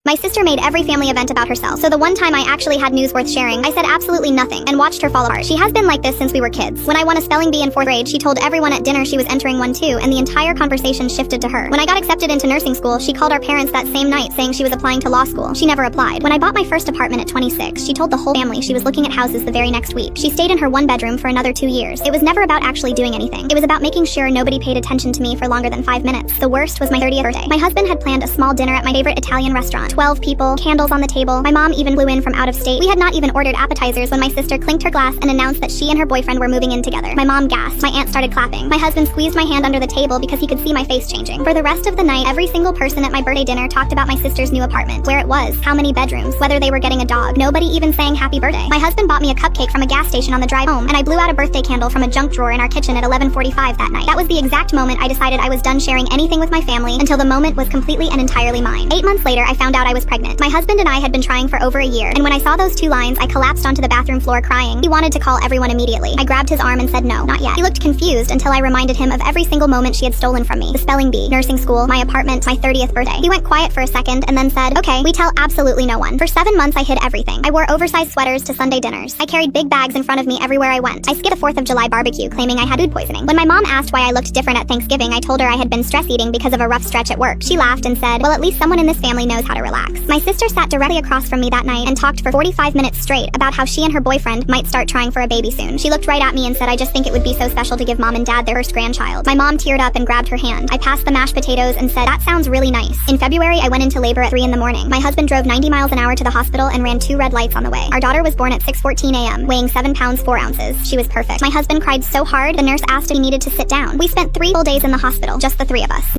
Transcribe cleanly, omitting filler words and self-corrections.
My sister made every family event about herself, so the one time I actually had news worth sharing, I said absolutely nothing and watched her fall apart. She has been like this since we were kids. When I won a spelling bee in 4th grade, she told everyone at dinner she was entering one too, and the entire conversation shifted to her. When I got accepted into nursing school, she called our parents that same night saying she was applying to law school. She never applied. When I bought my first apartment at 26, she told the whole family she was looking at houses the very next week. She stayed in her one bedroom for another 2 years. It was never about actually doing anything. It was about making sure nobody paid attention to me for longer than 5 minutes. The worst was my 30th birthday. My husband had planned a small dinner at my favorite Italian restaurant. 12 people, candles on the table. My mom even flew in from out of state. We had not even ordered appetizers when my sister clinked her glass and announced that she and her boyfriend were moving in together. My mom gasped. My aunt started clapping. My husband squeezed my hand under the table because he could see my face changing. For the rest of the night, every single person at my birthday dinner talked about my sister's new apartment, where it was, how many bedrooms, whether they were getting a dog. Nobody even sang happy birthday. My husband bought me a cupcake from a gas station on the drive home, and I blew out a birthday candle from a junk drawer in our kitchen at 11:45 that night. That was the exact moment I decided I was done sharing anything with my family until the moment was completely and entirely mine. 8 months later, I found out I was pregnant. My husband and I had been trying for over a year, and when I saw those 2 lines, I collapsed onto the bathroom floor crying. He wanted to call everyone immediately. I grabbed his arm and said no, not yet. He looked confused until I reminded him of every single moment she had stolen from me. The spelling bee, nursing school, my apartment, my 30th birthday. He went quiet for a second and then said, okay, we tell absolutely no one. For 7 months, I hid everything. I wore oversized sweaters to Sunday dinners. I carried big bags in front of me everywhere I went. I skipped a 4th of July barbecue claiming I had food poisoning. When my mom asked why I looked different at Thanksgiving, I told her I had been stress eating because of a rough stretch at work. She laughed and said, well, at least someone in this family knows how to relax. My sister sat directly across from me that night and talked for 45 minutes straight about how she and her boyfriend might start trying for a baby soon. She looked right at me and said, I just think it would be so special to give mom and dad their first grandchild. My mom teared up and grabbed her hand. I passed the mashed potatoes and said, that sounds really nice. In February, I went into labor at 3 in the morning. My husband drove 90 miles an hour to the hospital and ran 2 red lights on the way. Our daughter was born at 6:14 a.m., weighing 7 pounds 4 ounces. She was perfect. My husband cried so hard, the nurse asked if he needed to sit down. We spent 3 full days in the hospital, just the 3 of us.